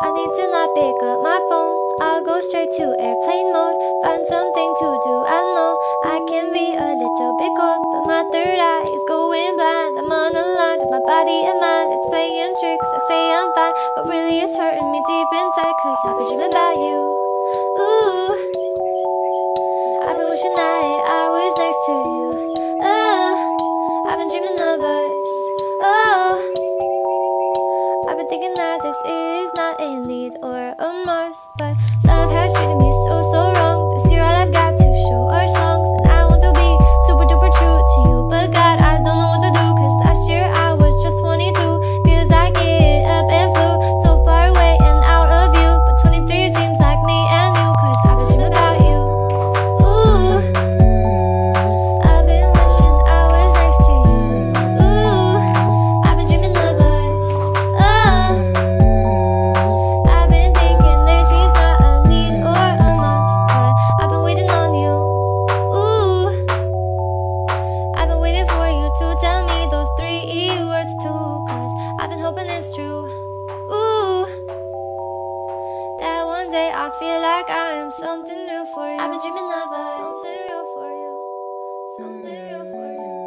I need to not pick up my phone. I'll go straight to airplane mode. Find something to do. I know I can be a little bit cold, but my third eye is going blind. I'm on a line with my body and mind. It's playing tricks. I say I'm fine, but really it's hurting me deep inside. Cause I've been dreaming about you. Ooh, I've been wishing that I was next to you. Oh, I've been dreaming of us. Oh, I've been thinking that this is not a need or a must, but love has treated me so wrong. This year all I've got to show are songs, and I want to be super duper true to you, but God, I don't know what to do. Cause last year I was just 22. Feels like it up and flew so far away and out of view, but 23 seems like me and you. Cause I've been dreaming about you. Ooh, I've been wishing I was next to you. Ooh, I've been dreaming of us. Oh, I've been thinking this is not a need or a must, but I've been waiting on you. Ooh, I've been waiting for you to tell me those 3 words too. Cause I've been hoping it's true. Ooh, that one day I'll feel like I am something real for you. I've been dreaming of us. Something real for you. Something real for you.